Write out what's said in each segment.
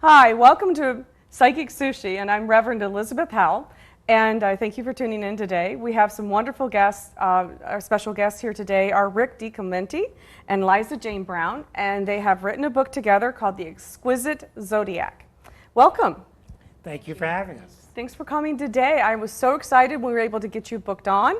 Hi, welcome to Psychic Sushi, and I'm Reverend Elizabeth Howell, and thank you for tuning in today. We have some wonderful guests. Our special guests here today are Rick DiClemente and Liza Jane Brown, and they have written a book together called The Exquisite Zodiac. Welcome. Thank you for having us. Thanks for coming today. I was so excited when we were able to get you booked on.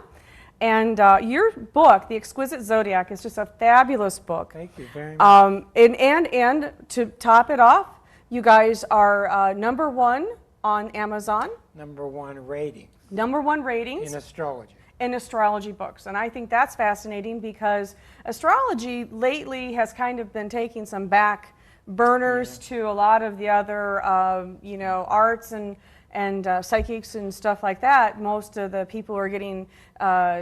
And your book, The Exquisite Zodiac, is just a fabulous book. Thank you very much. And to top it off, you guys are #1 on Amazon. #1 rating. #1 ratings. In astrology. In astrology books. And I think that's fascinating because astrology lately has kind of been taking some back burners to a lot of the other, arts and psychics and stuff like that. Most of the people who are getting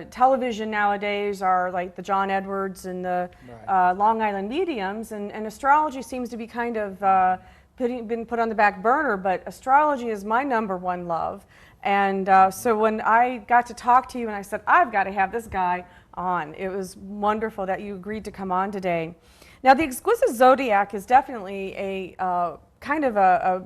television nowadays are like the John Edwards and the Long Island mediums, and astrology seems to be kind of been put on the back burner, but astrology is my #1 love. And so when I got to talk to you and I said, I've got to have this guy on, it was wonderful that you agreed to come on today. Now, the Exquisite Zodiac is definitely a kind of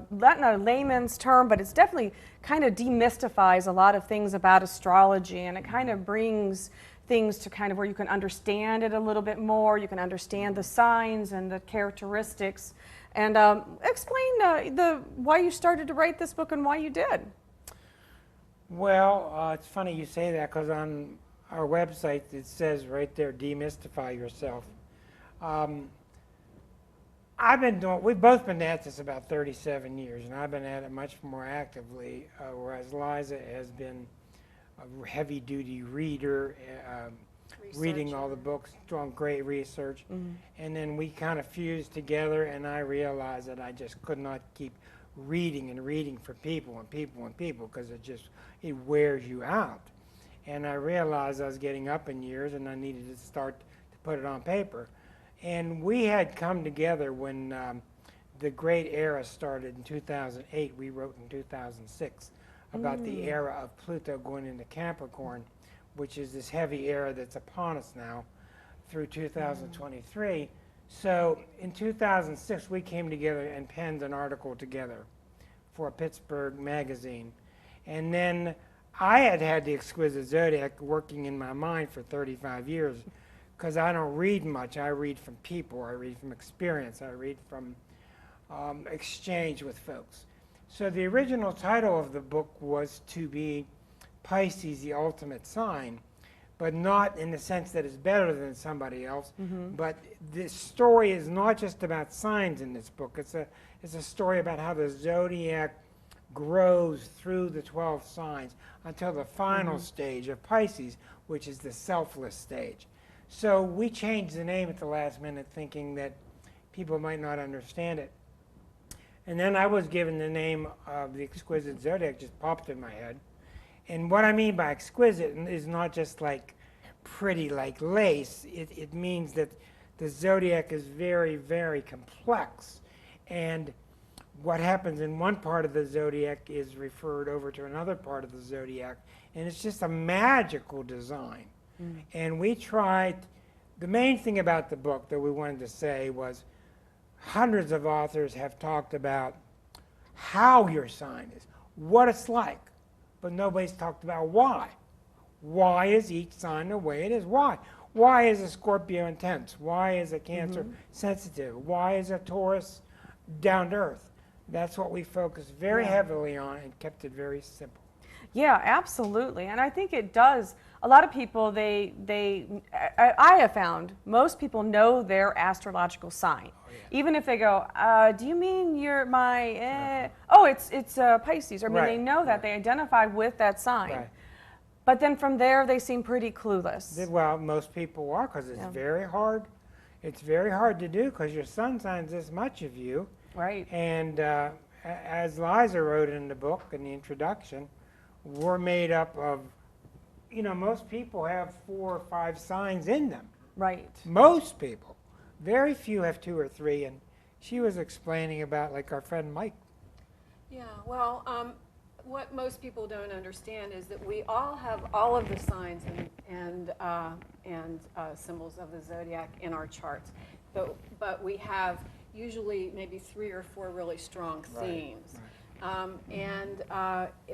not a layman's term, but it's definitely kind of demystifies a lot of things about astrology, and it kind of brings things to kind of where you can understand it a little bit more. You can understand the signs and the characteristics. And explain why you started to write this book and why you did. Well, it's funny you say that because on our website it says right there, demystify yourself. We've both been at this about 37 years, and I've been at it much more actively, whereas Liza has been a heavy-duty reader, reading all the books, doing great research, and then we kind of fused together, and I realized that I just could not keep reading and reading for people and people and people because it wears you out. And I realized I was getting up in years, and I needed to start to put it on paper. And we had come together when the great era started in 2008. We wrote in 2006 about the era of Pluto going into Capricorn, which is this heavy era that's upon us now through 2023. So in 2006, we came together and penned an article together for a Pittsburgh magazine. And then I had the Exquisite Zodiac working in my mind for 35 years. Because I don't read much. I read from people. I read from experience. I read from exchange with folks. So the original title of the book was to be Pisces, the ultimate sign, but not in the sense that it's better than somebody else. But this story is not just about signs in this book. It's a story about how the zodiac grows through the 12 signs until the final stage of Pisces, which is the selfless stage. So we changed the name at the last minute thinking that people might not understand it. And then I was given the name of the Exquisite Zodiac, just popped in my head. And what I mean by exquisite is not just like pretty like lace. It means that the zodiac is very, very complex. And what happens in one part of the zodiac is referred over to another part of the zodiac. And it's just a magical design. And we tried, the main thing about the book that we wanted to say was hundreds of authors have talked about how your sign is, what it's like, but nobody's talked about why. Why is each sign the way it is? Why? Why is a Scorpio intense? Why is a Cancer sensitive? Why is a Taurus down to earth? That's what we focused very heavily on and kept it very simple. Yeah, absolutely. And I think it does. A lot of people, I have found most people know their astrological sign. Even if they go, do you mean you're my, it's Pisces. I mean, they know that, they identify with that sign. But then from there, they seem pretty clueless. Well, most people are, because it's very hard. It's very hard to do because your sun signs this much of you. Right. And as Liza wrote in the book, in the introduction, we're made up of, most people have 4 or 5 signs in them. Right. Most people. Very few have 2 or 3. And she was explaining about, like, our friend Mike. Yeah, well, what most people don't understand is that we all have all of the signs and symbols of the zodiac in our charts. But we have usually maybe 3 or 4 really strong themes.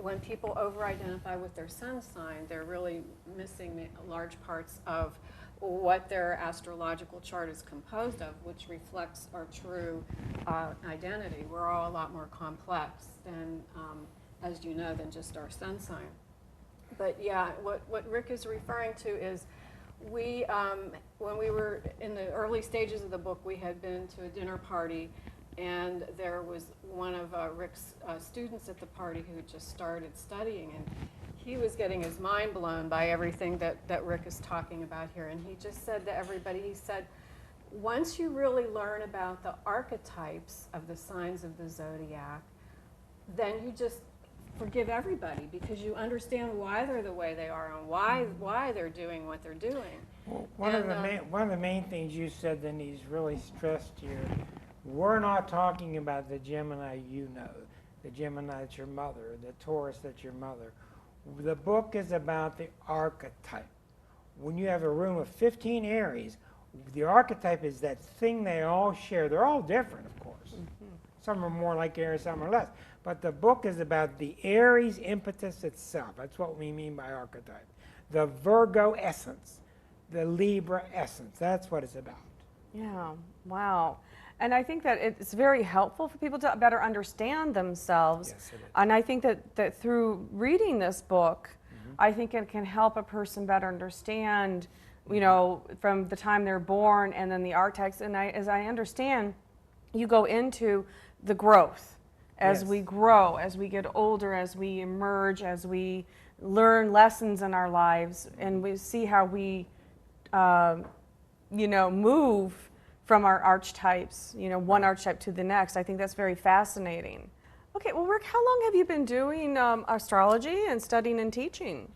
When people over-identify with their sun sign, they're really missing large parts of what their astrological chart is composed of, which reflects our true identity. We're all a lot more complex than, as you know, than just our sun sign. But yeah, what Rick is referring to is we, when we were in the early stages of the book, we had been to a dinner party, and there was one of Rick's students at the party who just started studying, and he was getting his mind blown by everything that Rick is talking about here. And he just said to everybody, he said, once you really learn about the archetypes of the signs of the zodiac, then you just forgive everybody, because you understand why they're the way they are and why they're doing what they're doing. Well, one of the main things you said that he's really stressed here, we're not talking about the Gemini you know, the Gemini that's your mother, the Taurus that's your mother. The book is about the archetype. When you have a room of 15 Aries, the archetype is that thing they all share. They're all different, of course. Some are more like Aries, some are less. But the book is about the Aries impetus itself. That's what we mean by archetype. The Virgo essence, the Libra essence. That's what it's about. Yeah, wow. And I think that it's very helpful for people to better understand themselves. Yes, it is. And I think that through reading this book, I think it can help a person better understand, you know, from the time they're born and then the archetypes. And as I understand, you go into the growth. As Yes. we grow, as we get older, as we emerge, as we learn lessons in our lives, and we see how we, you know, move from our archetypes, you know, one archetype to the next. I think that's very fascinating. Okay, well, Rick, how long have you been doing astrology and studying and teaching?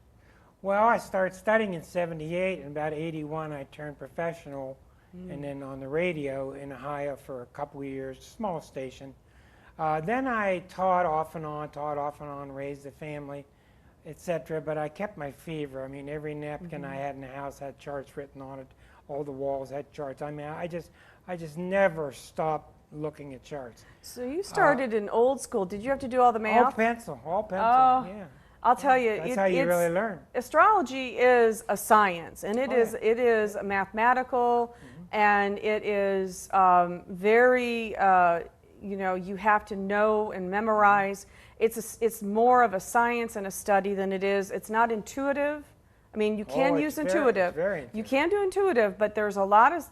Well, I started studying in '78, and about '81 I turned professional, and then on the radio in Ohio for a couple of years, small station. Then I taught off and on, raised a family, etc. But I kept my fever. I mean, every napkin I had in the house had charts written on it. All the walls had charts. I mean, I just never stopped looking at charts. So you started in old school. Did you have to do all the All math? pencil, Oh, yeah. I'll tell you, That's how you really learn. Astrology is a science, and it Oh, is yeah. it is mathematical, and it is very you know, you have to know and memorize. It's more of a science and a study than it is. It's not intuitive. I mean, you can use intuitive. Very You intuitive. can do intuitive, but there's a lot of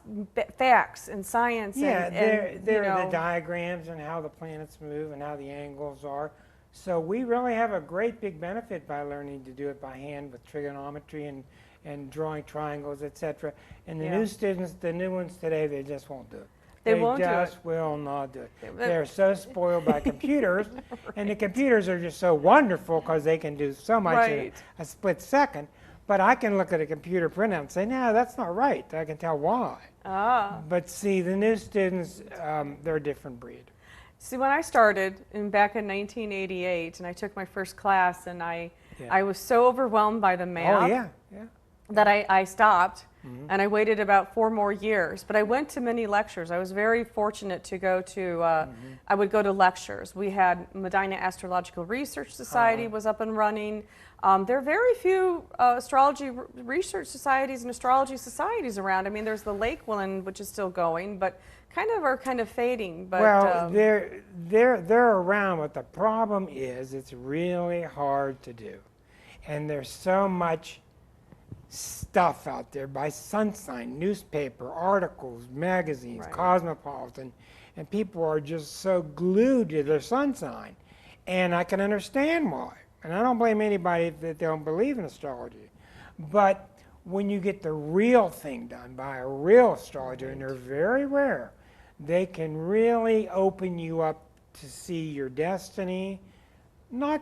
facts and science. Yeah, and there you are know, the diagrams and how the planets move and how the angles are. So we really have a great big benefit by learning to do it by hand with trigonometry and drawing triangles, etc. And the Yeah. new students, the new ones today, they just won't do it. They won't do just it. will not do it. They- They're so spoiled by computers, and the computers are just so wonderful because they can do so much in Right. a split second. But I can look at a computer printout and say, no, that's not right. I can tell why. Ah. But see, the new students, they're a different breed. See, when I started back in 1988, and I took my first class, and I was so overwhelmed by the math Oh, yeah, yeah. that I stopped, and I waited about 4 more years. But I went to many lectures. I was very fortunate to go to, I would go to lectures. We had Medina Astrological Research Society was up and running. There are very few astrology research societies and astrology societies around. I mean, there's the Lake one, which is still going, but kind of fading. But, Well, they're around, but the problem is it's really hard to do. And there's so much stuff out there by sun sign, newspaper, articles, magazines, Right. Cosmopolitan, and people are just so glued to their sun sign. And I can understand why. And I don't blame anybody that they don't believe in astrology. But when you get the real thing done by a real astrologer, and they're very rare, they can really open you up to see your destiny, not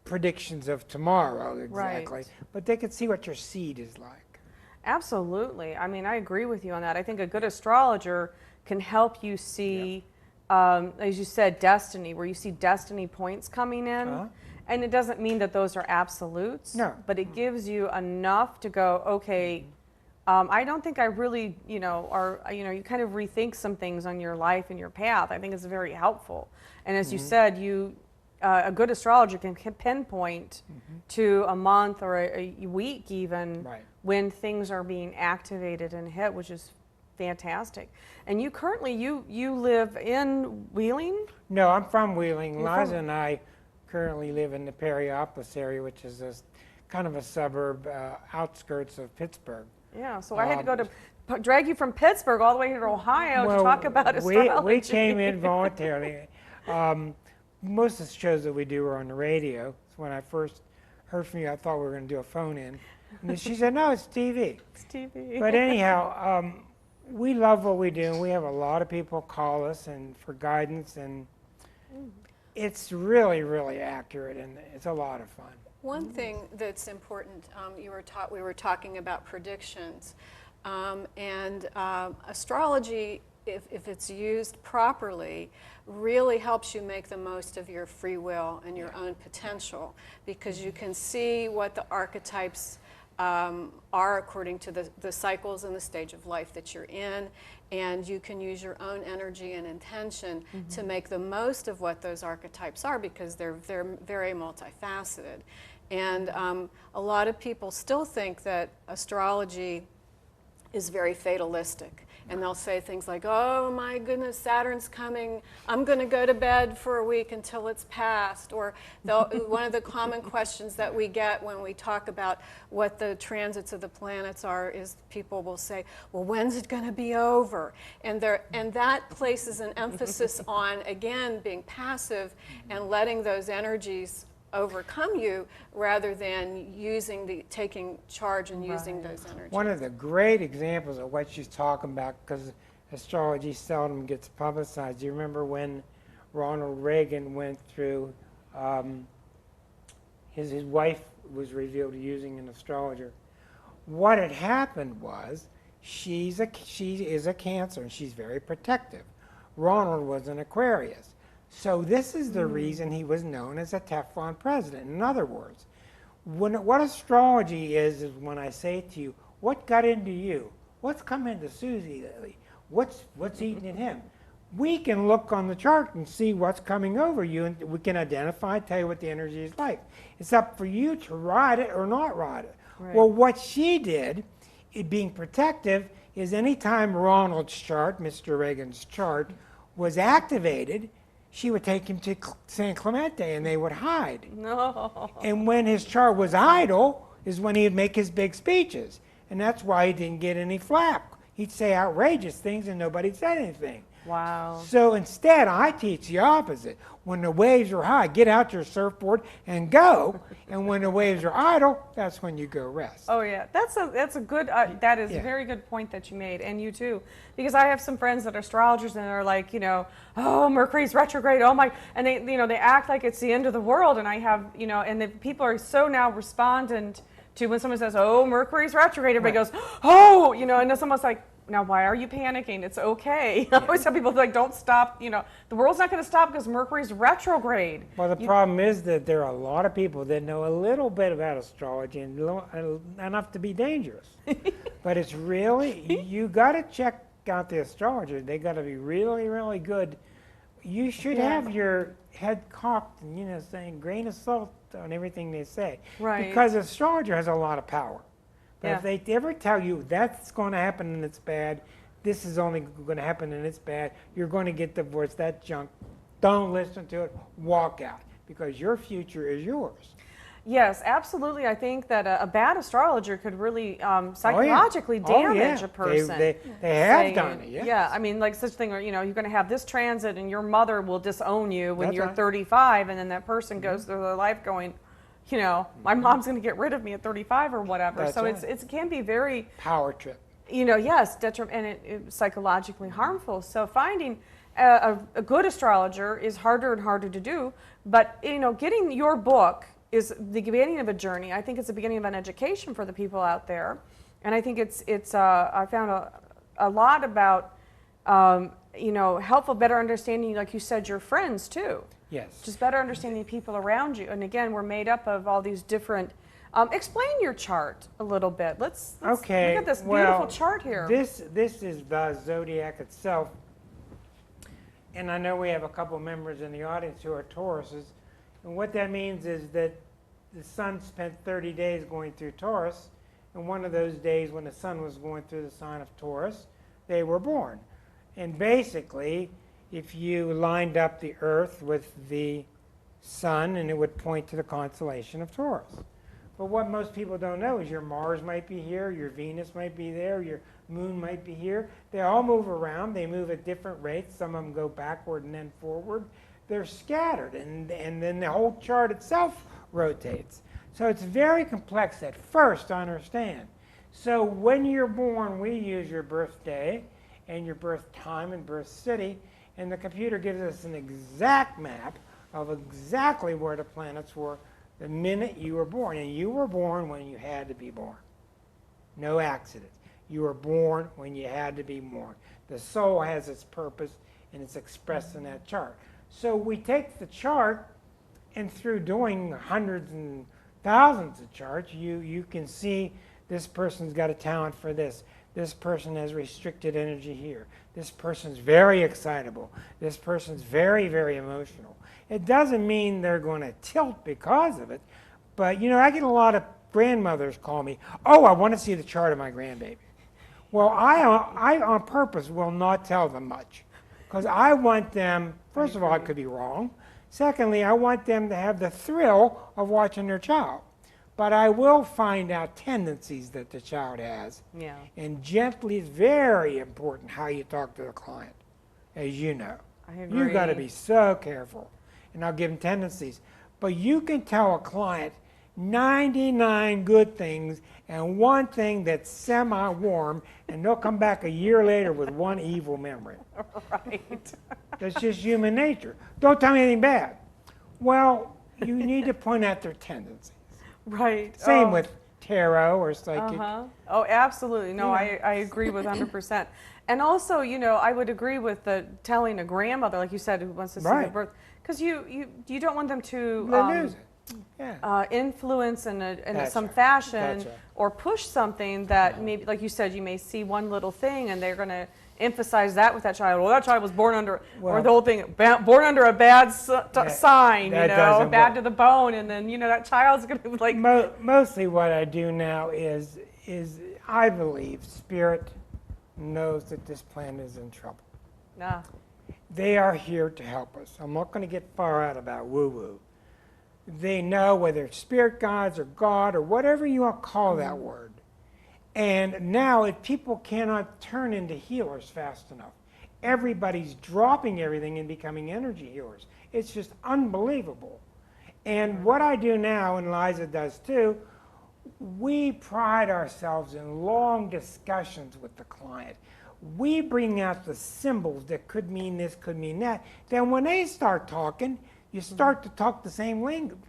predictions of tomorrow exactly, Right. but they can see what your seed is like. Absolutely. I mean, I agree with you on that. I think a good astrologer can help you see, as you said, destiny, where you see destiny points coming in. Uh-huh. And it doesn't mean that those are absolutes, No. but it gives you enough to go, okay, I don't think I really, you kind of rethink some things on your life and your path. I think it's very helpful. And as you said, a good astrologer can pinpoint to a month or a week even when things are being activated and hit, which is fantastic. And you currently, you live in Wheeling? No, I'm from Wheeling. Liza and I currently live in the Periopolis area, which is kind of a suburb outskirts of Pittsburgh. Yeah, so I had to go to drag you from Pittsburgh all the way here to Ohio to talk about astrology. We came in voluntarily. Most of the shows that we do are on the radio. So when I first heard from you, I thought we were going to do a phone-in. And then she said, no, it's TV. It's TV. But anyhow, we love what we do. We have a lot of people call us and for guidance, and it's really, really accurate, and it's a lot of fun. One thing that's important, we were talking about predictions, and astrology, if it's used properly, really helps you make the most of your free will and your own potential, because you can see what the archetypes are according to the cycles and the stage of life that you're in, and you can use your own energy and intention to make the most of what those archetypes are, because they're very multifaceted. And a lot of people still think that astrology is very fatalistic. And they'll say things like, oh my goodness, Saturn's coming, I'm going to go to bed for a week until it's passed. Or one of the common questions that we get when we talk about what the transits of the planets are is people will say, well, when's it going to be over? And that places an emphasis on, again, being passive and letting those energies overcome you, rather than taking charge and using those energies. One of the great examples of what she's talking about, because astrology seldom gets publicized. Do you remember when Ronald Reagan went through, his wife was revealed using an astrologer? What had happened was, she is a Cancer, and she's very protective. Ronald was an Aquarius. So this is the reason he was known as a Teflon president. In other words, what astrology is when I say to you, what got into you? What's come into Susie lately? What's eating at him? We can look on the chart and see what's coming over you, and we can identify, tell you what the energy is like. It's up for you to ride it or not ride it. Right. Well, what she did, being protective, is anytime Ronald's chart, Mr. Reagan's chart, was activated, she would take him to San Clemente, and they would hide. No. And when his chart was idle is when he would make his big speeches. And that's why he didn't get any flack. He'd say outrageous things and nobody said anything. Wow. So instead, I teach the opposite. When the waves are high, get out your surfboard and go. And when the waves are idle, that's when you go rest. Oh yeah, that's a good. That is a very good point that you made, and you too, because I have some friends that are astrologers and they're like, oh, Mercury's retrograde. Oh my, and they act like it's the end of the world. And I have, and the people are so now respondent to when someone says, oh, Mercury's retrograde. Everybody goes, oh, and then someone's like, now, why are you panicking? It's okay. I always tell people, like, don't stop. The world's not going to stop because Mercury's retrograde. Well, the problem is that there are a lot of people that know a little bit about astrology and enough to be dangerous. But it's really, you got to check out the astrologer. They got to be really, really good. You should have your head cocked and, saying grain of salt on everything they say. Right. Because the astrologer has a lot of power. But if they ever tell you that's going to happen and it's bad, this is only going to happen and it's bad, you're going to get divorced, that junk, don't listen to it, walk out, because your future is yours. Yes, absolutely. I think that a bad astrologer could really psychologically damage a person. They have done it, yes. Yeah, I mean, like such a thing where, you're going to have this transit and your mother will disown you when you're 35, and then that person goes through their life going, my mom's going to get rid of me at 35 or whatever. That's so right. it can be very power trip. Yes, and it's psychologically harmful. So finding a good astrologer is harder and harder to do. But getting your book is the beginning of a journey. I think it's the beginning of an education for the people out there, and I think it's I found a lot about helpful, better understanding, like you said, your friends too. Yes. Just better understanding people around you. And again, we're made up of all these different Explain your chart a little bit. Let's Okay, look at this well, beautiful chart here. This is the zodiac itself. And I know we have a couple members in the audience who are Tauruses. And what that means is that the sun spent 30 days going through Taurus. And one of those days when the sun was going through the sign of Taurus, they were born. And basically, if you lined up the earth with the sun, and it would point to the constellation of Taurus. But what most people don't know is your Mars might be here, your Venus might be there, your moon might be here. They all move around. They move at different rates. Some of them go backward and then forward. They're scattered, and then the whole chart itself rotates. So it's very complex at first to understand. So when you're born, we use your birthday and your birth time and birth city, and the computer gives us an exact map of exactly where the planets were the minute you were born. And you were born when you had to be born. No accident. You were born when you had to be born. The soul has its purpose, and it's expressed in that chart. So we take the chart, and through doing hundreds and thousands of charts, you can see this person's got a talent for this. This person has restricted energy here. This person's very excitable. This person's very, very emotional. It doesn't mean they're going to tilt because of it, but you know, I get a lot of grandmothers call me, oh, I want to see the chart of my grandbaby. Well, I on purpose will not tell them much, because I want them, first of all, I could be wrong. Secondly, I want them to have the thrill of watching their child. But I will find out tendencies that the child has. Yeah. And gently is very important how you talk to the client, as you know. I agree. You've got to be so careful. And I'll give them tendencies. But you can tell a client 99 good things and one thing that's semi-warm, and they'll come back a year later with one evil memory. Right. That's just human nature. Don't tell me anything bad. Well, you need to point out their tendencies. Right. Same with tarot or psychic. Oh, absolutely. No, I agree with 100%. And also, you know, I would agree with the telling a grandmother, like you said, who wants to see the birth, because you don't want them to Lose it. Yeah. influence in some right. fashion That's right. or push something that maybe, like you said, you may see one little thing and they're going to emphasize that with that child. Well, that child was born under, or the whole thing, born under a bad sign, you know, bad to the bone, and then, you know, that child's going to be like... Mostly what I do now is I believe Spirit knows that this planet is in trouble. Nah. They are here to help us. I'm not going to get far out about woo-woo. They know, whether it's spirit guides or God or whatever you want to call that word. And now, if people cannot turn into healers fast enough, everybody's dropping everything and becoming energy healers. It's just unbelievable. And what I do now, and Liza does too, we pride ourselves in long discussions with the client. We bring out the symbols that could mean this, could mean that. Then when they start talking, you start to talk the same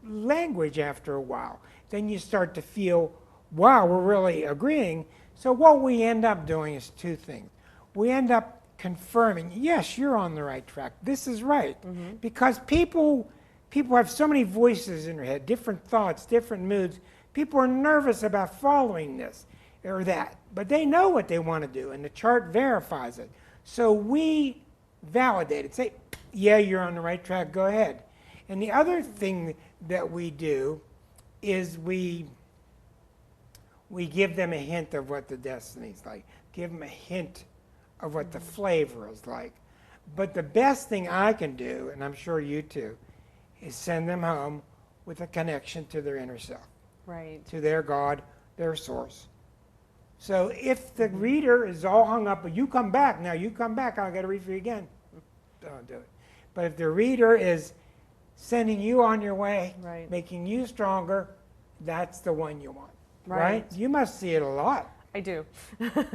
language after a while. Then you start to feel, wow, we're really agreeing. So what we end up doing is two things. We end up confirming, yes, you're on the right track. This is right. Because people have so many voices in their head, different thoughts, different moods. People are nervous about following this or that. But they know what they want to do, and the chart verifies it. So we validate it. Say, yeah, you're on the right track. Go ahead. And the other thing that we do is we give them a hint of what the destiny's like. Give them a hint of what the flavor is like. But the best thing I can do, and I'm sure you too, is send them home with a connection to their inner self. Right. To their God, their source. So if the reader is all hung up, but you come back, now you come back, I'll get to read for you again. Don't do it. But if the reader is sending you on your way, Right. making you stronger, that's the one you want. Right. You must see it a lot. I do. I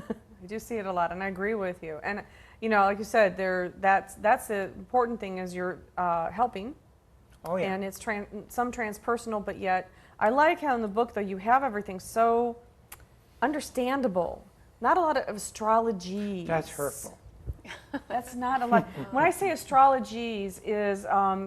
do see it a lot, and I agree with you. And, you know, like you said, that's the important thing is you're helping. Oh, yeah. And it's some transpersonal, but yet I like how in the book, though, you have everything so understandable. Not a lot of astrology. That's hurtful. That's not a lot. When I say astrologies, is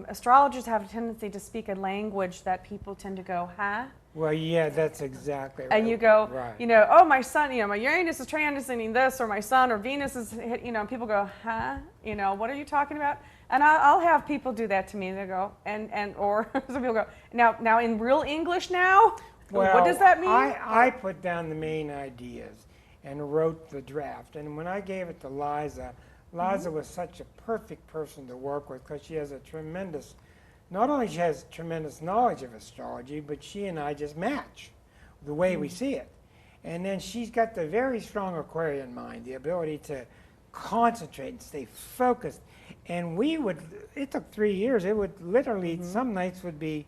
astrologers have a tendency to speak a language that people tend to go, huh? Well, yeah, that's exactly right. And you go, Right. you know, oh, my sun, you know, my Uranus is transiting this, or my sun or Venus is, you know, and people go, huh? You know, what are you talking about? And I'll have people do that to me. They go, or some people go, now in real English now, Well, what does that mean? I put down the main ideas and wrote the draft. And when I gave it to Liza, Liza was such a perfect person to work with because she has a tremendous, not only she has tremendous knowledge of astrology, but she and I just match the way we see it. And then she's got the very strong Aquarian mind, the ability to concentrate and stay focused. And it took 3 years. It would literally, some nights would be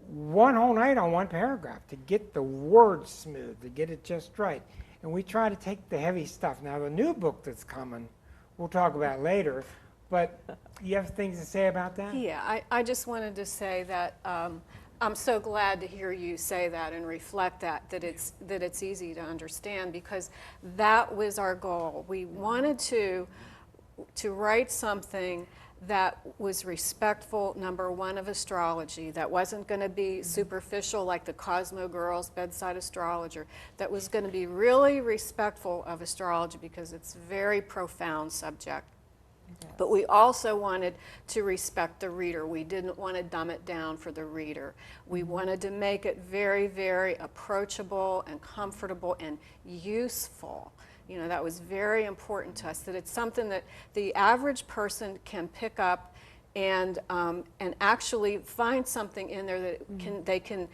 one whole night on one paragraph to get the words smooth, to get it just right. And we try to take the heavy stuff. Now, the new book that's coming, we'll talk about later, but you have things to say about that? Yeah, I just wanted to say that I'm so glad to hear you say that and reflect that it's easy to understand, because that was our goal. We wanted to write something that was respectful, number one, of astrology, that wasn't going to be superficial like the Cosmo Girls bedside astrologer, that was going to be really respectful of astrology because it's a very profound subject. But we also wanted to respect the reader. We didn't want to dumb it down for the reader. We wanted to make it very, very approachable and comfortable and useful. You know, that was very important to us, that it's something that the average person can pick up and actually find something in there that they can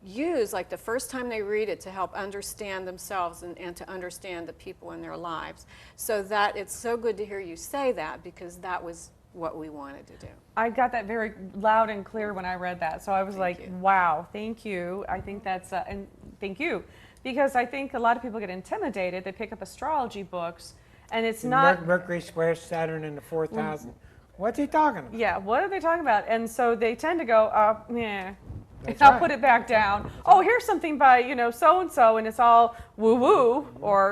use, like the first time they read it, to help understand themselves and to understand the people in their lives. So that it's so good to hear you say that, because that was what we wanted to do. I got that very loud and clear when I read that. So I was like, wow, thank you. I think that's, and thank you. Because I think a lot of people get intimidated. They pick up astrology books, and it's not... Mercury squares Saturn in the 4th house. What's he talking about? Yeah, what are they talking about? And so they tend to go, yeah, That's I'll right. put it back down. Oh, here's something by, you know, so-and-so, and it's all woo-woo,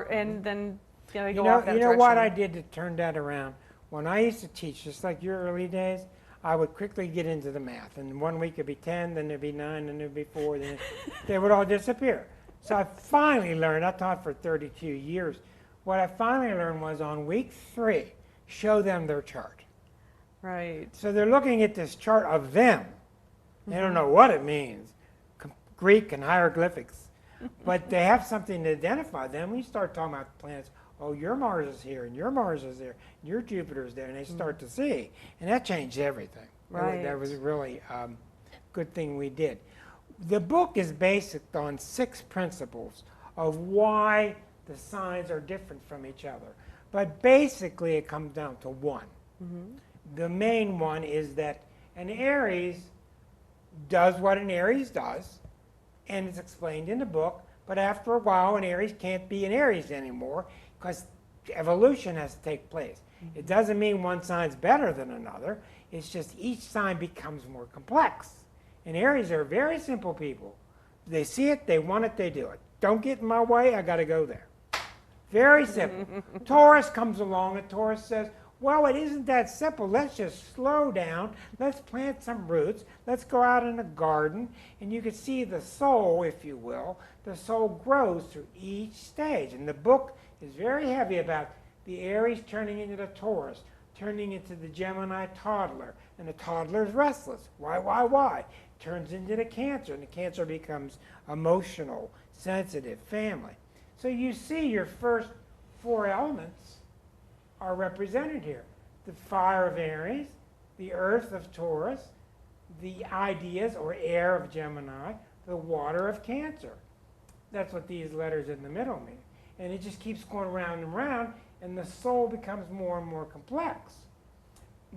and then they go off that You know what I direction. did to turn that around? When I used to teach, just like your early days, I would quickly get into the math. And 1 week it'd be 10, then there'd be 9, then there'd be 4, then they would all disappear. So I finally learned, I taught for 32 years, what I finally learned was on week 3, show them their chart. Right. So they're looking at this chart of them. They don't know what it means, Greek and hieroglyphics, but they have something to identify them. We start talking about planets. Oh, your Mars is here, and your Mars is there, and your Jupiter is there, and they start to see. And that changed everything. Right. That was a really good thing we did. The book is based on 6 principles of why the signs are different from each other. But basically it comes down to one. The main one is that an Aries does what an Aries does, and it's explained in the book, but after a while an Aries can't be an Aries anymore because evolution has to take place. It doesn't mean one sign's better than another, it's just each sign becomes more complex. And Aries are very simple people. They see it, they want it, they do it. Don't get in my way, I got to go there. Very simple. Taurus comes along and Taurus says, well, it isn't that simple. Let's just slow down. Let's plant some roots. Let's go out in a garden. And you can see the soul, if you will. The soul grows through each stage. And the book is very heavy about the Aries turning into the Taurus, turning into the Gemini toddler. And the toddler is restless. Why? Turns into the Cancer, and the Cancer becomes emotional, sensitive, family. So you see your first 4 elements are represented here. The fire of Aries, the earth of Taurus, the ideas or air of Gemini, the water of Cancer. That's what these letters in the middle mean. And it just keeps going round and round, and the soul becomes more and more complex.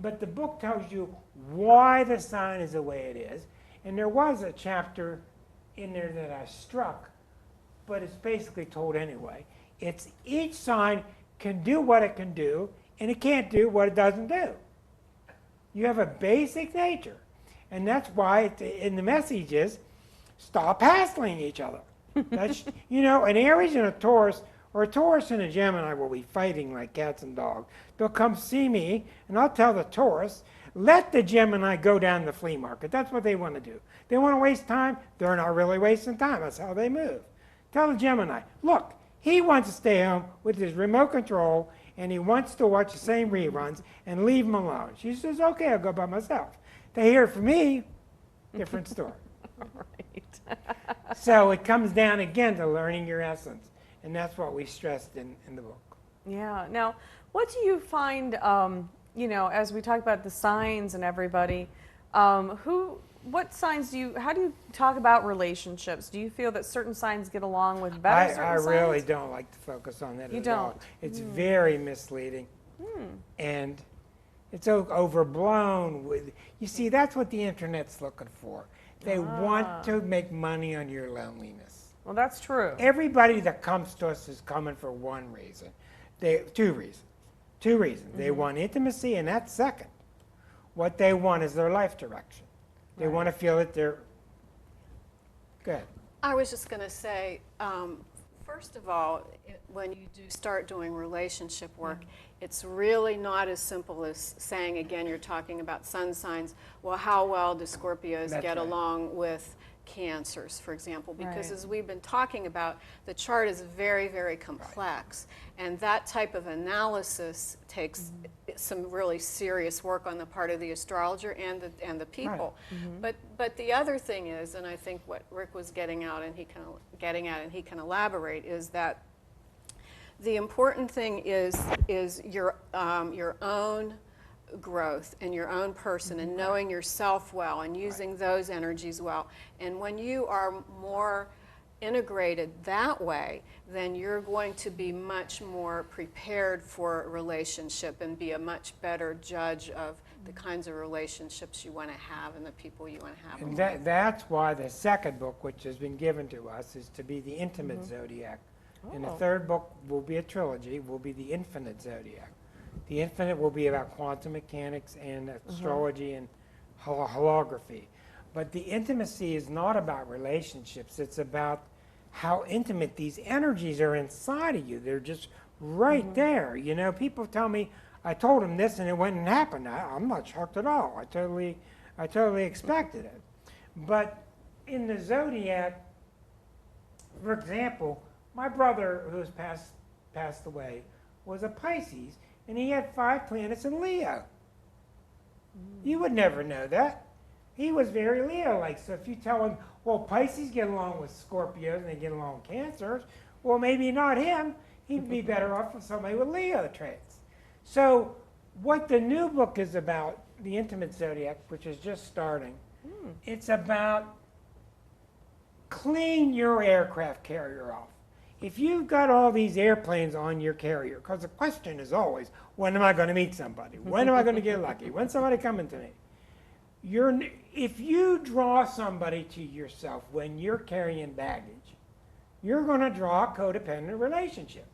But the book tells you why the sign is the way it is. And there was a chapter in there that I struck, but it's basically told anyway. It's each sign can do what it can do, and it can't do what it doesn't do. You have a basic nature. And that's why in the message is, stop hassling each other. That's, you know, an Aries and a Taurus Or a Taurus and a Gemini will be fighting like cats and dogs. They'll come see me, and I'll tell the Taurus, let the Gemini go down to the flea market. That's what they want to do. They want to waste time. They're not really wasting time. That's how they move. Tell the Gemini, look, he wants to stay home with his remote control, and he wants to watch the same reruns and leave him alone. She says, okay, I'll go by myself. They hear it from me, different story. Right. So it comes down again to learning your essence, and that's what we stressed in the book. Yeah. Now, what do you find, you know, as we talk about the signs and everybody, what signs how do you talk about relationships? Do you feel that certain signs get along with better certain I signs? really don't like to focus on that at all. It's very misleading, and it's overblown. You see, that's what the internet's looking for. They want to make money on your loneliness. Well, that's true. Everybody that comes to us is coming for one reason. Two reasons. They want intimacy, and that's second. What they want is their life direction. They want to feel that they're good. I was just going to say, first of all, when you do start doing relationship work, it's really not as simple as saying, again, you're talking about sun signs, well, how well do Scorpios get along with Cancers, for example, because as we've been talking about, the chart is very, very complex, and that type of analysis takes some really serious work on the part of the astrologer and the people. But the other thing is, and I think what Rick was getting at, and he can elaborate, is that the important thing is your own growth and your own person and knowing yourself well and using those energies well. And when you are more integrated that way, then you're going to be much more prepared for a relationship and be a much better judge of the kinds of relationships you want to have and the people you want to have. And that's why the second book, which has been given to us, is to be the Intimate Zodiac. And the third book will be a trilogy, will be the Infinite Zodiac. The infinite will be about quantum mechanics and astrology and holography. But the intimacy is not about relationships. It's about how intimate these energies are inside of you. They're just right there. You know, people tell me, I told them this and it went and happened. I'm not shocked at all. I totally expected it. But in the zodiac, for example, my brother who's passed away was a Pisces, and he had 5 planets in Leo. You would never know that. He was very Leo-like. So if you tell him, well, Pisces get along with Scorpios and they get along with Cancers, well, maybe not him. He'd be better off with somebody with Leo traits. So what the new book is about, the Intimate Zodiac, which is just starting, it's about clean your aircraft carrier off. If you've got all these airplanes on your carrier, because the question is always, when am I going to meet somebody? When am I going to get lucky? When's somebody coming to me? If you draw somebody to yourself when you're carrying baggage, you're going to draw a codependent relationship.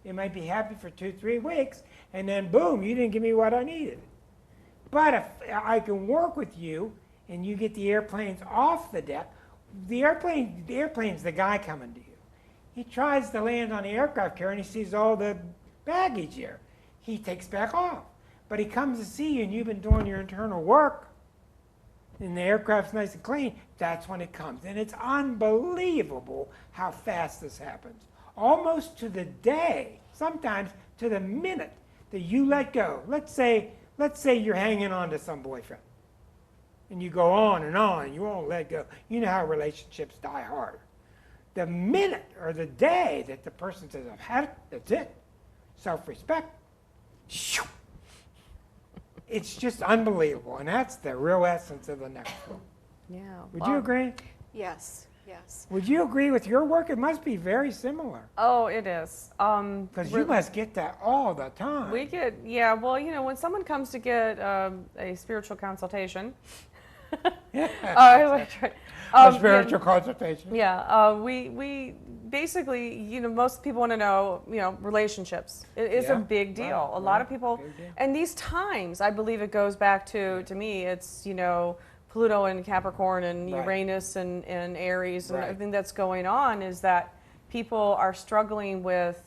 You might be happy for 2-3 weeks, and then boom, you didn't give me what I needed. But if I can work with you and you get the airplanes off the deck, the airplane's the guy coming to you. He tries to land on the aircraft carrier and he sees all the baggage here. He takes back off. But he comes to see you and you've been doing your internal work and the aircraft's nice and clean. That's when it comes. And it's unbelievable how fast this happens. Almost to the day, sometimes to the minute that you let go. Let's say you're hanging on to some boyfriend. And you go on and you won't let go. You know how relationships die hard. The minute or the day that the person says, I've had it, that's it. Self-respect. It's just unbelievable. And that's the real essence of the next book. Yeah. Would you agree? Yes, yes. Would you agree with your work? It must be very similar. Oh, it is. Because you must get that all the time. We get, yeah, well, you know, when someone comes to get a spiritual consultation, a spiritual consultation. Yeah, we basically, you know, most people want to know, you know, relationships. It is a big deal. A lot of people, and these times, I believe it goes back to me, it's, you know, Pluto and Capricorn and Uranus and Aries and everything that's going on is that, People are struggling with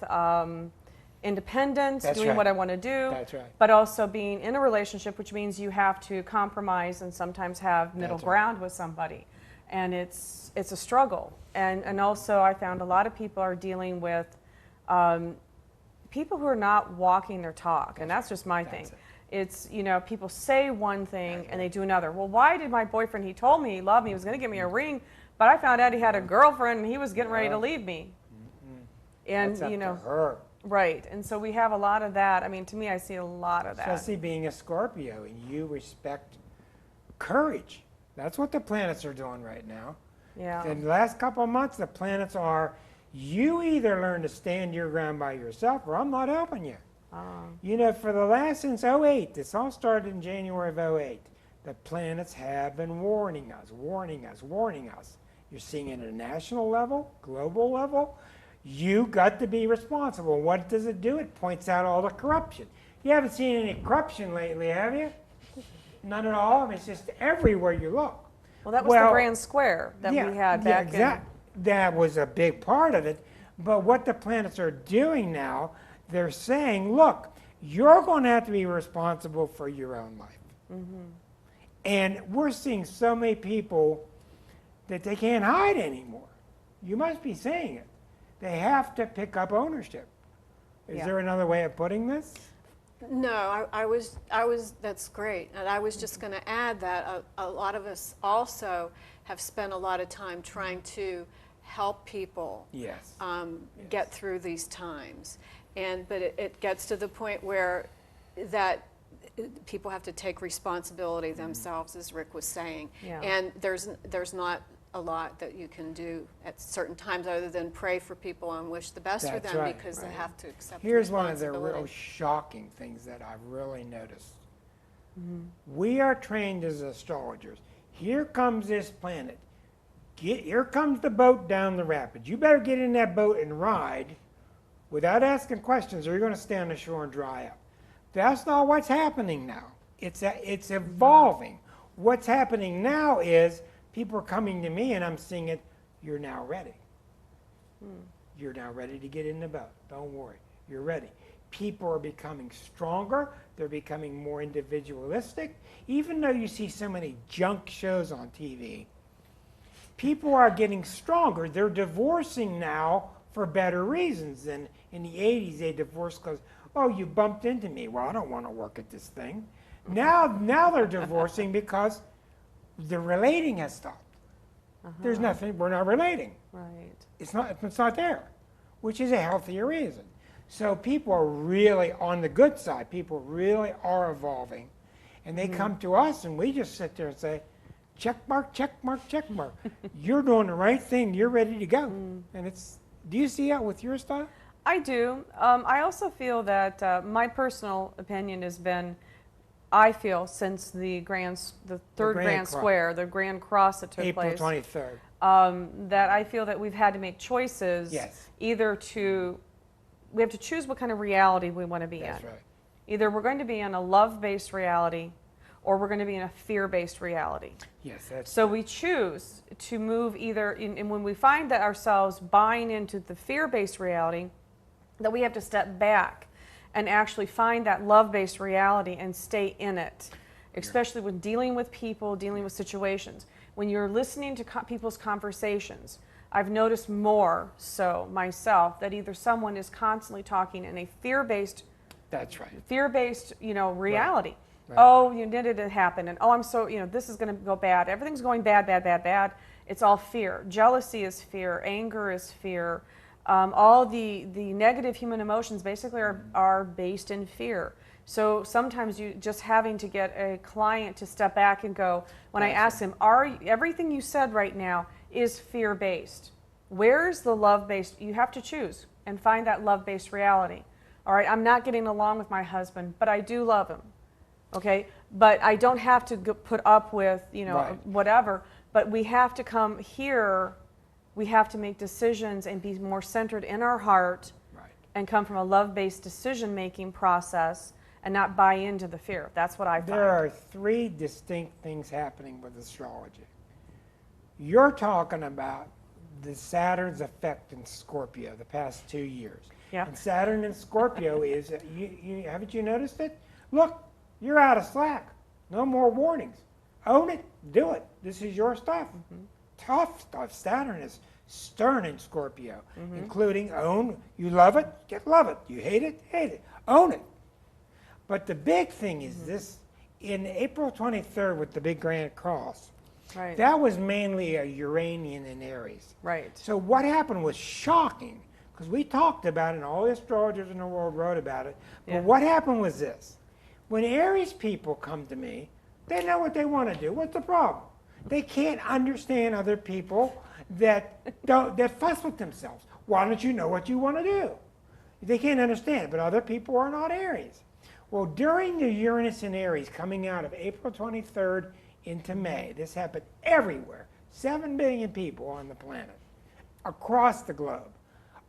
independence, That's doing right. what I want to do, That's right. but also being in a relationship, which means you have to compromise and sometimes have middle That's right. ground with somebody. And it's a struggle. And also I found a lot of people are dealing with people who are not walking their talk, and that's just my thing. That's it. It's, you know, people say one thing and they do another. Well, why did my boyfriend, he told me he loved me, he was going to give me a ring, but I found out he had a girlfriend and he was getting ready to leave me. And, That's up you know, to her. right. And so we have a lot of that. I mean, to me, I see a lot of that. Especially being a Scorpio, and you respect courage. That's what the planets are doing right now. Yeah. In the last couple of months, the planets are, you either learn to stand your ground by yourself, or I'm not helping you. You know, for the last, since '08, this all started in January of '08, the planets have been warning us, warning us, warning us. You're seeing it at a national level, global level. You got to be responsible. What does it do? It points out all the corruption. You haven't seen any corruption lately, have you? None at all. I mean, it's just everywhere you look. Well, that was the Grand Square that we had back That was a big part of it. But what the planets are doing now, they're saying, look, you're going to have to be responsible for your own life. Mm-hmm. And we're seeing so many people that they can't hide anymore. You must be saying it. They have to pick up ownership. Is there another way of putting this? No, I was, that's great. And I was just going to add that a lot of us also have spent a lot of time trying to help people Yes. get through these times. But it gets to the point where that people have to take responsibility themselves, as Rick was saying. Yeah. And there's not a lot that you can do at certain times other than pray for people and wish the best for That's them, right, because they have to accept Here's one of the responsibility. real shocking things that I've really noticed. We are trained as astrologers. Here comes this planet. Here comes the boat down the rapids. You better get in that boat and ride without asking questions, or you're going to stay on the shore and dry up. That's not what's happening now. It's evolving. What's happening now is people are coming to me and I'm seeing it, you're now ready. You're now ready to get in the boat. Don't worry, you're ready. People are becoming stronger. They're becoming more individualistic. Even though you see so many junk shows on TV, people are getting stronger. They're divorcing now for better reasons than in the 80s. They divorced because, oh, you bumped into me. Well, I don't want to work at this thing. Now they're divorcing because the relating has stopped. There's nothing, we're not relating. Right. It's not there, which is a healthier reason. So people are really, on the good side, people really are evolving. And they come to us and we just sit there and say, check mark, check mark, check mark. You're doing the right thing, you're ready to go. And do you see that with your style? I do. I also feel that my personal opinion has been, I feel, since the third Grand Square, the Grand Cross that took April place, 23rd. that I feel that we've had to make choices. Yes. Either we have to choose what kind of reality we want to be That's in. right. Either we're going to be in a love-based reality, or we're going to be in a fear-based reality. Yes, that's So we choose to move either, and when we find that ourselves buying into the fear-based reality, that we have to step back and actually find that love-based reality and stay in it, especially when dealing with people, dealing with situations. When you're listening to people's conversations, I've noticed more so myself that either someone is constantly talking in a fear-based, That's right. reality. Right. Oh, did it happen? And oh, I'm so, this is going to go bad. Everything's going bad, bad, bad, bad. It's all fear. Jealousy is fear. Anger is fear. All the negative human emotions basically are based in fear. So sometimes you just having to get a client to step back and go, when I ask him, everything you said right now is fear-based. Where's the love-based? You have to choose and find that love-based reality. All right, I'm not getting along with my husband, but I do love him. Okay, but I don't have to put up with, Right. whatever. But we have to come here. We have to make decisions and be more centered in our heart, Right. and come from a love-based decision-making process and not buy into the fear. That's what I find. There are three distinct things happening with astrology. You're talking about the Saturn's effect in Scorpio the past 2 years. Yeah. And Saturn in Scorpio is, haven't you noticed it? Look, you're out of slack. No more warnings. Own it, do it. This is your stuff. Tough stuff. Saturn is stern in Scorpio, including own. You love it, love it. You hate it, own it. But the big thing is this, in April 23rd with the big Grand Cross, Right. that was mainly a Uranian in Aries. Right. So what happened was shocking, because we talked about it, and all the astrologers in the world wrote about it. But Yeah. what happened was this. When Aries people come to me, they know what they want to do. What's the problem? They can't understand other people that fuss with themselves. Why don't you know what you want to do? They can't understand it, but other people are not Aries. Well, during the Uranus in Aries coming out of April 23rd into May, this happened everywhere. 7 billion people on the planet, across the globe.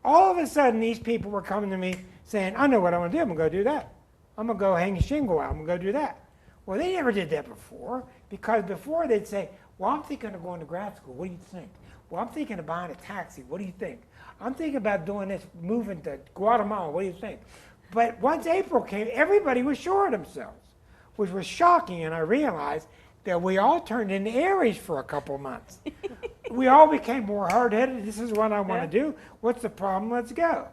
All of a sudden, these people were coming to me saying, I know what I want to do. I'm going to go do that. I'm going to go hang a shingle out. I'm going to go do that. Well, they never did that before, because before they'd say, well, I'm thinking of going to grad school. What do you think? Well, I'm thinking of buying a taxi. What do you think? I'm thinking about doing this, moving to Guatemala. What do you think? But once April came, everybody was sure of themselves, which was shocking, and I realized that we all turned into Aries for a couple months. We all became more hard-headed. This is what I want to do. What's the problem? Let's go.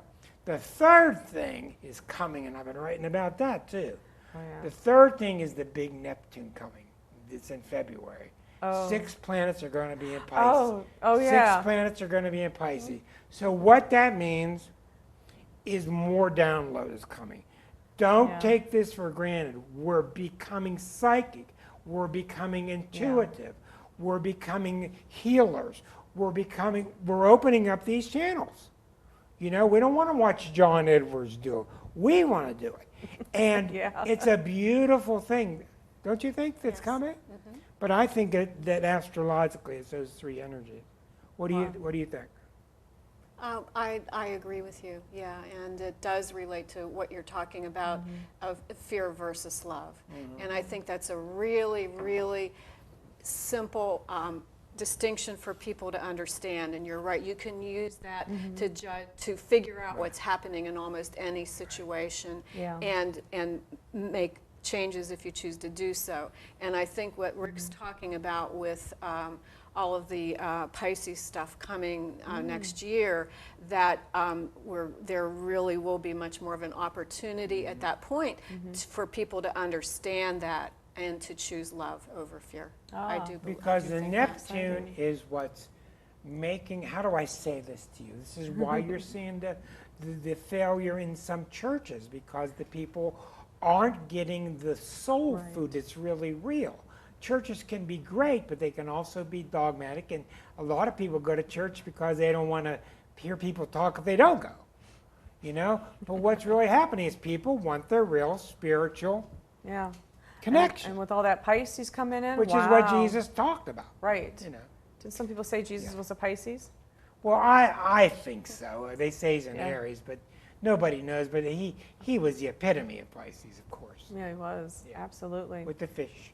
The third thing is coming, and I've been writing about that too. Oh, yeah. The third thing is the big Neptune coming. It's in February. Oh. 6 planets are going to be in Pisces. Oh, yeah. 6 planets are going to be in Pisces. So what that means is more download is coming. Don't Yeah. take this for granted. We're becoming psychic. We're becoming intuitive. We're becoming healers. We're opening up these channels. You know, we don't want to watch John Edwards do it. We want to do it. And Yeah. it's a beautiful thing. Don't you think that's coming? But I think that astrologically it's those 3 energies. What do you think? I agree with you, yeah, and it does relate to what you're talking about of fear versus love. And I think that's a really, really simple distinction for people to understand. And you're right, you can use that to judge, to figure out what's happening in almost any situation, Yeah. and make changes if you choose to do so. And I think what Rick's talking about with all of the Pisces stuff coming next year, that there really will be much more of an opportunity at that point for people to understand that and to choose love over fear. I do believe. Because I do the think Neptune is what's making, how do I say this to you? This is why you're seeing the failure in some churches, because the people aren't getting the soul food that's really real. Churches can be great, but they can also be dogmatic, and a lot of people go to church because they don't want to hear people talk if they don't go, you know? But what's really happening is people want their real spiritual Yeah. connection, And with all that Pisces coming in, which is what Jesus talked about. Right. You know. Did some people say Jesus was a Pisces? Well, I think so. They say he's an Yeah. Aries, but nobody knows. But he was the epitome of Pisces, of course, Yeah, he was. Yeah. Absolutely. with the fish.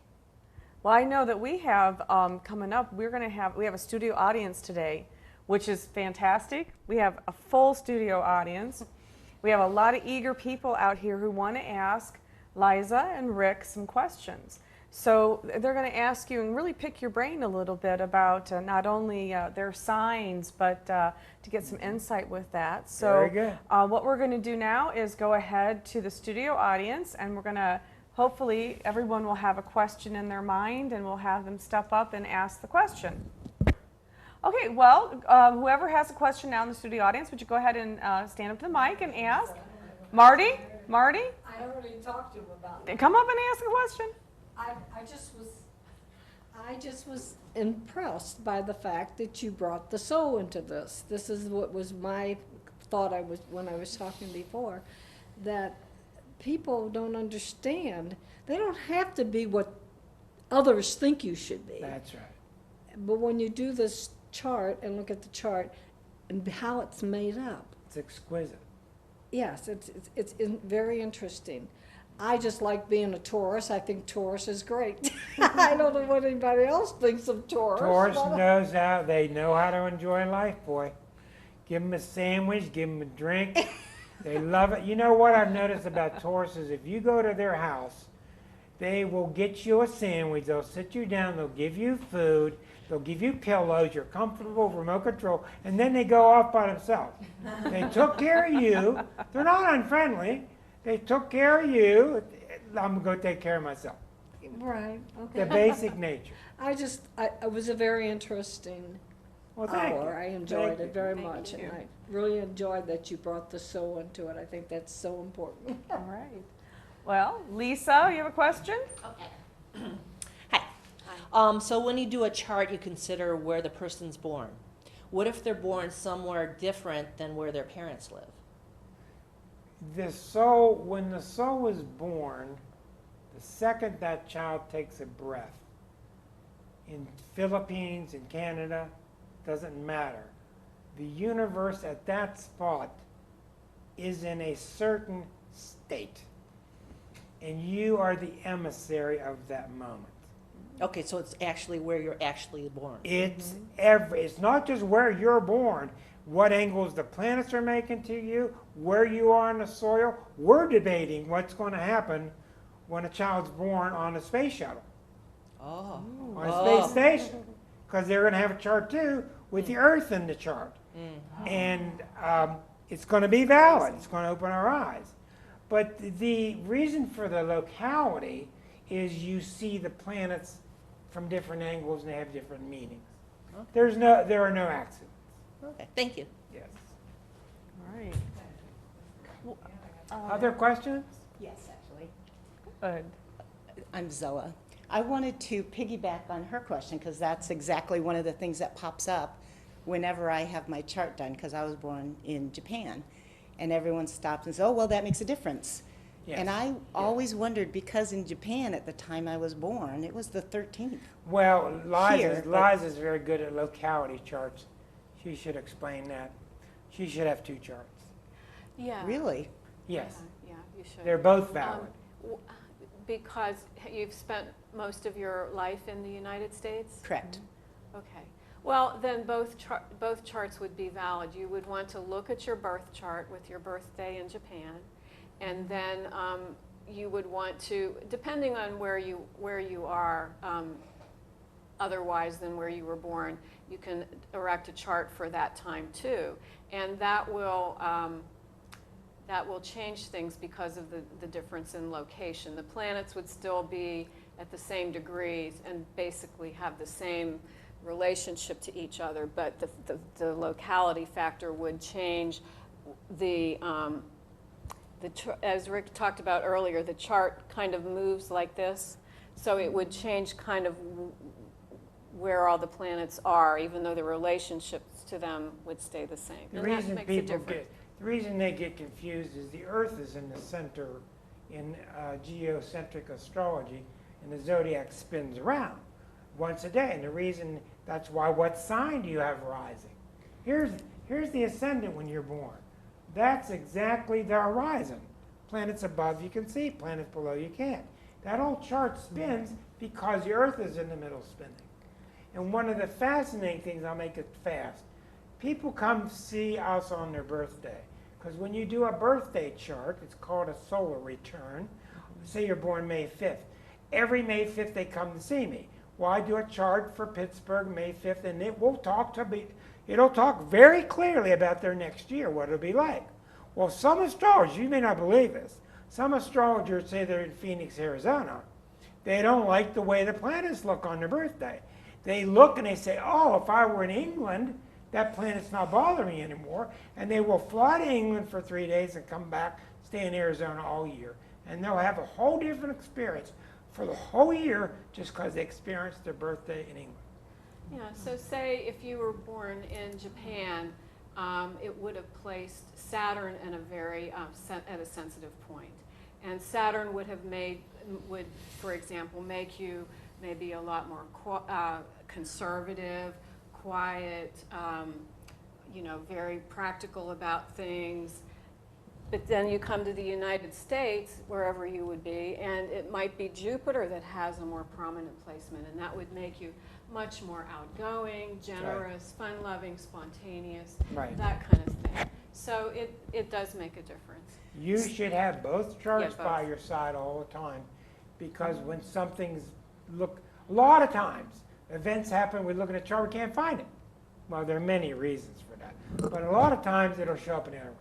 Well, I know that we have coming up. We have a studio audience today, which is fantastic. We have a full studio audience. We have a lot of eager people out here who want to ask Liza and Rick some questions. So they're going to ask you and really pick your brain a little bit about not only their signs, but to get some insight with that. So Very good. what we're going to do now is go ahead to the studio audience, and we're going to hopefully everyone will have a question in their mind, and we'll have them step up and ask the question. Okay, well, whoever has a question now in the studio audience, would you go ahead and stand up to the mic and ask? Marty? I already talked to him about it. Come up and ask a question. I just was impressed by the fact that you brought the soul into this. This is what was my thought when I was talking before, that people don't understand. They don't have to be what others think you should be. That's right. But when you do this chart and look at the chart and how it's made up, It's exquisite. yes, it's very interesting. I just like being a Taurus. I think Taurus is great. I don't know what anybody else thinks of Taurus. Taurus but- they know how to enjoy life, boy. Give them a sandwich, give them a drink. They love it. You know what I've noticed about Taurus is if you go to their house, they will get you a sandwich, they'll sit you down, they'll give you food, they'll give you pillows, you're comfortable, remote control, and then they go off by themselves. They took care of you. They're not unfriendly. They took care of you. I'm going to go take care of myself. Right, The okay. basic nature. It was a very interesting Well, thank you. hour. I enjoyed Thank it very Thank much, you. and I really enjoyed that you brought the soul into it. I think that's so important. All right. Well, Lisa, you have a question? Okay. Hi. So when you do a chart, you consider where the person's born. What if they're born somewhere different than where their parents live? The soul, when the soul is born, the second that child takes a breath, in Philippines, in Canada, doesn't matter. The universe at that spot is in a certain state. And you are the emissary of that moment. Okay, so it's actually where you're actually born. It's it's not just where you're born, what angles the planets are making to you, where you are in the soil. We're debating what's going to happen when a child's born on a space shuttle, Oh. on a space station, because they're going to have a chart too with the Earth in the chart. And it's going to be valid. It's going to open our eyes. But the reason for the locality is you see the planets from different angles and they have different meanings. Okay. There are no accidents. Okay, thank you. Yes. All right. Other questions? Yes, actually. Good. I'm Zella. I wanted to piggyback on her question because that's exactly one of the things that pops up whenever I have my chart done, because I was born in Japan. And everyone stops and says, oh, well, that makes a difference. Yes. And I always wondered, because in Japan at the time I was born, it was the 13th. Well, Here, but- Liza's very good at locality charts. She should explain that. She should have 2 charts. Yeah. Really? Yes. Yeah, you should. They're both valid. W- Because you've spent most of your life in the United States? Correct. Okay. Well, then both charts would be valid. You would want to look at your birth chart with your birthday in Japan, and then you would want to, depending on where you are, otherwise than where you were born, you can erect a chart for that time too, and that will change things because of the difference in location. The planets would still be at the same degrees and basically have the same relationship to each other, but the locality factor would change as Rick talked about earlier, the chart kind of moves like this, so it would change kind of where all the planets are, even though the relationships to them would stay the same. The And that reason makes a people difference. the reason they get confused is the Earth is in the center in geocentric astrology, and the zodiac spins around once a day. And the reason that's why, what sign do you have rising? Here's the ascendant when you're born. That's exactly the horizon. Planets above you can see, planets below you can't. That whole chart spins because the Earth is in the middle spinning. And one of the fascinating things, I'll make it fast, people come see us on their birthday. Because when you do a birthday chart, it's called a solar return. Say you're born May 5th. Every May 5th they come to see me. Well, I do a chart for Pittsburgh May 5th, and it'll talk very clearly about their next year, what it'll be like. Well, some astrologers, you may not believe this, some astrologers say they're in Phoenix, Arizona. They don't like the way the planets look on their birthday. They look and they say, oh, if I were in England, that planet's not bothering me anymore. And they will fly to England for 3 days and come back, stay in Arizona all year. And they'll have a whole different experience for the whole year just because they experienced their birthday in England. Yeah, so say if you were born in Japan, it would have placed Saturn in a very at a sensitive point, and Saturn would, for example, make you maybe a lot more conservative, quiet, very practical about things. But then you come to the United States, wherever you would be, and it might be Jupiter that has a more prominent placement, and that would make you much more outgoing, generous, fun-loving, spontaneous, Right. that kind of thing. So it does make a difference. You should have both charts Yeah, by both. your side all the time, because when something's a lot of times, events happen, we look at a chart, we can't find it. Well, there are many reasons for that, but a lot of times it'll show up in the other one.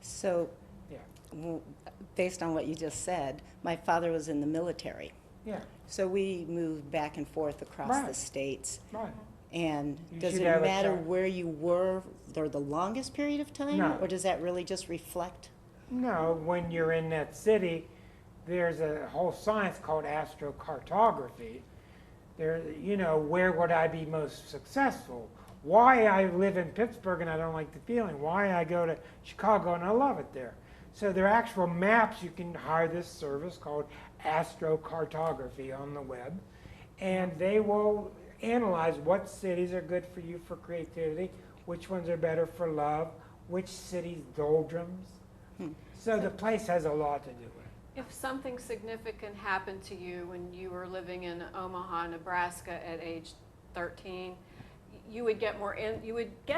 So, Yeah, based on what you just said, my father was in the military. yeah, So we moved back and forth across the Right. states. right. And You does should it have a matter chart. where you were for the longest period of time? No. Or does that really just reflect? No, when you're in that city, there's a whole science called astrocartography. There, where would I be most successful? Why I live in Pittsburgh and I don't like the feeling. Why I go to Chicago and I love it there. So there are actual maps. You can hire this service called astrocartography on the web, and they will analyze what cities are good for you for creativity, which ones are better for love, which cities doldrums. So the place has a lot to do with it. If something significant happened to you when you were living in Omaha, Nebraska at age 13, you would get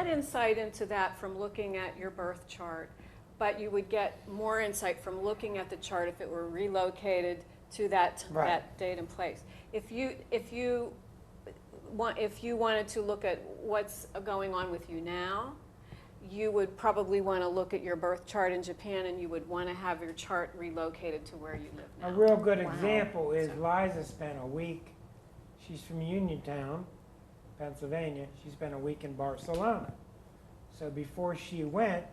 insight into that from looking at your birth chart, but you would get more insight from looking at the chart if it were relocated to that date and place. If you wanted to look at what's going on with you now, you would probably want to look at your birth chart in Japan, and you would want to have your chart relocated to where you live now. A real good example is Liza spent a week, she's from Uniontown, Pennsylvania, she spent a week in Barcelona. So before she went,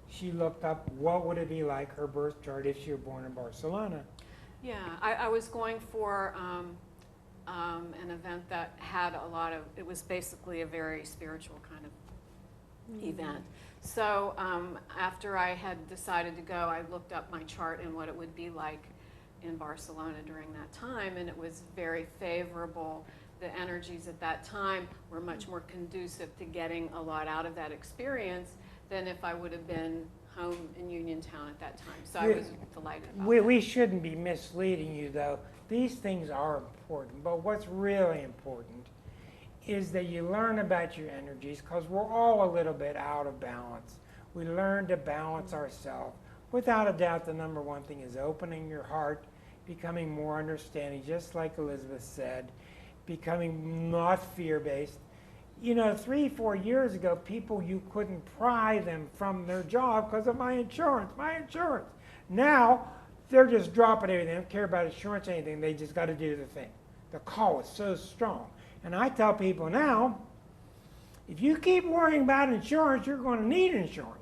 she looked up what would it be like her birth chart if she were born in Barcelona. Yeah, I was going for an event that had a lot of, it was basically a very spiritual kind of event. So after I had decided to go, I looked up my chart and what it would be like in Barcelona during that time, and it was very favorable. The energies at that time were much more conducive to getting a lot out of that experience than if I would have been home in Uniontown at that time. So I was delighted about that. We shouldn't be misleading you, though. These things are important, but what's really important is that you learn about your energies, because we're all a little bit out of balance. We learn to balance ourselves. Without a doubt, the number one thing is opening your heart, becoming more understanding, just like Elizabeth said, becoming not fear-based. 3-4 years ago, people, you couldn't pry them from their job because of my insurance. Now, they're just dropping everything. They don't care about insurance or anything. They just got to do the thing. The call is so strong. And I tell people now, if you keep worrying about insurance, you're going to need insurance.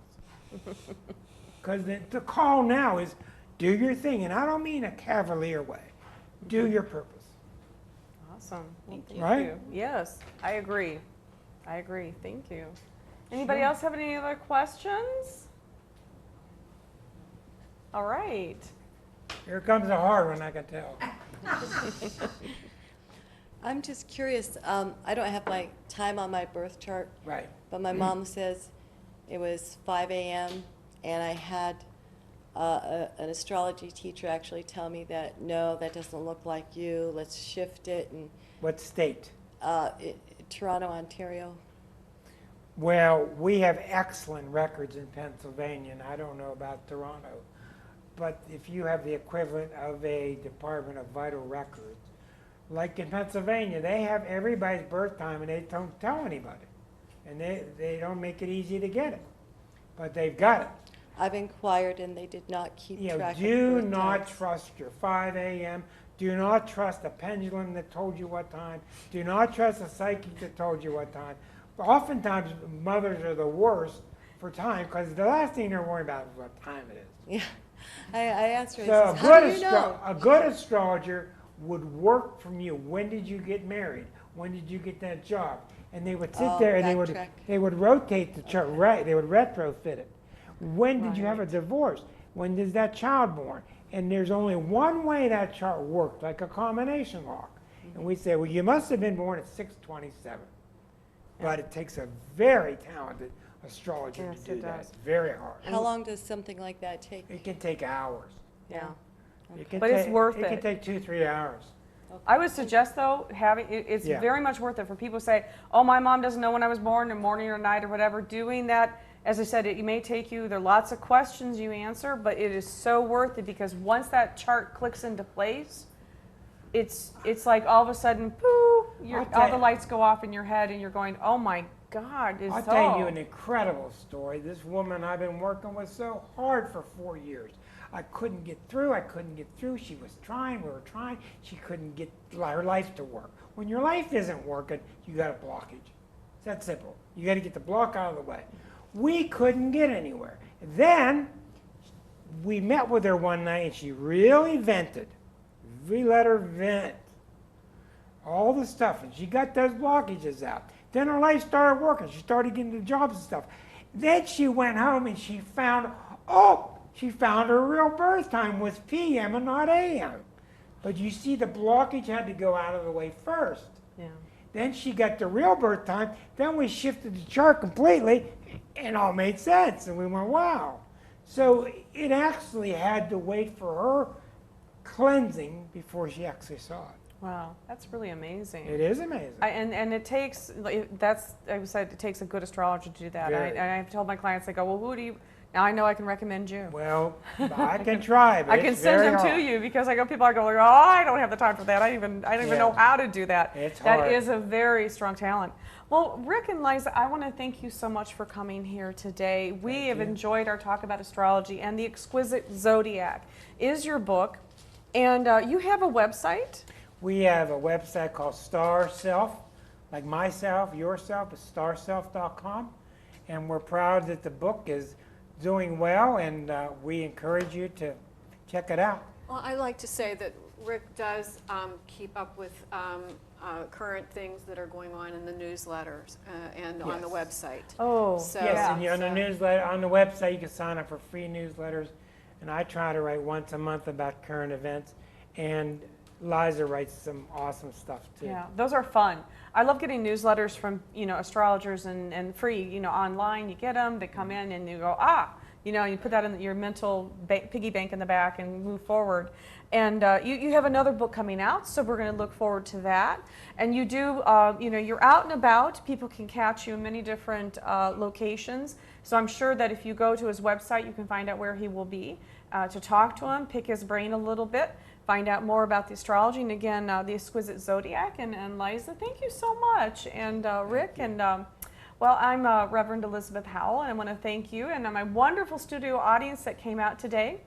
Because the call now is do your thing. And I don't mean a cavalier way. Do your purpose. Awesome. Thank Right? you. Yes, I agree. Thank you. Anybody else have any other questions? All right. Here comes the hard one, I can tell. I'm just curious. I don't have my time on my birth chart, Right. but my mom says it was 5 a.m. and I had an astrology teacher actually tell me that, no, that doesn't look like you. Let's shift it. And What state? Toronto, Ontario. Well, we have excellent records in Pennsylvania, and I don't know about Toronto. But if you have the equivalent of a Department of Vital Records, like in Pennsylvania, they have everybody's birth time and they don't tell anybody. And they don't make it easy to get it. But they've got it. I've inquired and they did not keep track of Do birth not times. trust your 5 a.m. Do not trust a pendulum that told you what time. Do not trust a psychic that told you what time. Oftentimes, mothers are the worst for time because the last thing they're worried about is what time it is. Yeah. I asked her, So I says, how do you know? a good astrologer would work from you. When did you get married? When did you get that job? And they would sit there and backtrack. they would rotate the chart, right? They would retrofit it. When did you have a divorce? When is that child born? And there's only one way that chart worked, like a combination lock. And we say, well, you must have been born at 6/27. But it takes a very talented astrologer Yes, to do it that. does. It's very hard. How long does something like that take? It can take hours. Yeah. It can But it's take- worth It can it. take 2-3 hours. I would suggest, though, it's Yeah. very much worth it for people who say, oh, my mom doesn't know when I was born, in morning or night or whatever. Doing that, as I said, it may take you, there are lots of questions you answer, but it is so worth it because once that chart clicks into place, it's like all of a sudden, pooh, I'll tell all the you- lights go off in your head and you're going, oh my God, I'll tell you an incredible story. This woman I've been working with so hard for 4 years. I couldn't get through. She was trying. We were trying. She couldn't get her life to work. When your life isn't working, you got a blockage. It's that simple. You got to get the block out of the way. We couldn't get anywhere. Then we met with her one night, and she really vented. We let her vent all the stuff, and she got those blockages out. Then her life started working. She started getting the jobs and stuff. Then she went home and she found her real birth time was PM and not AM. But you see, the blockage had to go out of the way first. Yeah. Then she got the real birth time. Then we shifted the chart completely, and all made sense. And we went, wow. So it actually had to wait for her cleansing before she actually saw it. Wow, that's really amazing. It is amazing. And it takes, I said, it takes a good astrologer to do that. Very. I've told my clients, I go, well, who do you, now I know I can recommend you. Well, I can try, but I can it's send very them hard. to you because I go, people are going, oh, I don't have the time for that. I don't even Yeah. know how to do that. It's That hard. is a very strong talent. Well, Rick and Liza, I want to thank you so much for coming here today. We have you. enjoyed our talk about astrology, and The Exquisite Zodiac is your book. And you have a website? We have a website called Star Self, like myself, yourself, is starself.com. And we're proud that the book is doing well, and we encourage you to check it out. Well, I like to say that Rick does keep up with current things that are going on in the newsletters and on the Yes. website. Oh, So- Yes, yeah. and on the newsletter, on the website, you can sign up for free newsletters. And I try to write once a month about current events. And Liza writes some awesome stuff too. Yeah, those are fun. I love getting newsletters from, astrologers and free, online. You get them, they come in and you go, you put that in your mental piggy bank in the back and move forward. And you have another book coming out, so we're going to look forward to that. And you do, you're out and about. People can catch you in many different locations. So I'm sure that if you go to his website, you can find out where he will be to talk to him, pick his brain a little bit, find out more about the astrology. And again, the Exquisite Zodiac. And Liza, thank you so much. And Rick, and well, I'm Reverend Elizabeth Howell, and I want to thank you and my wonderful studio audience that came out today.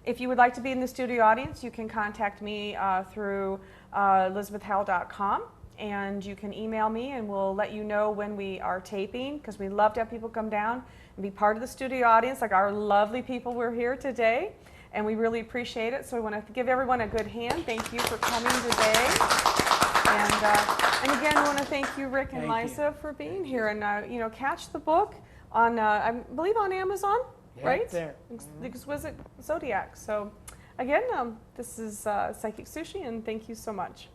If you would like to be in the studio audience, you can contact me through elizabethhowell.com, and you can email me, and we'll let you know when we are taping, because we love to have people come down and be part of the studio audience, like our lovely people who are here today, and we really appreciate it. So we want to give everyone a good hand. Thank you for coming today. And again, I want to thank you, Rick and Thank Liza, for being here. And catch the book on, I believe, on Amazon, Yeah, right? it's there. The Exquisite Zodiac. So again, this is Psychic Sushi, and thank you so much.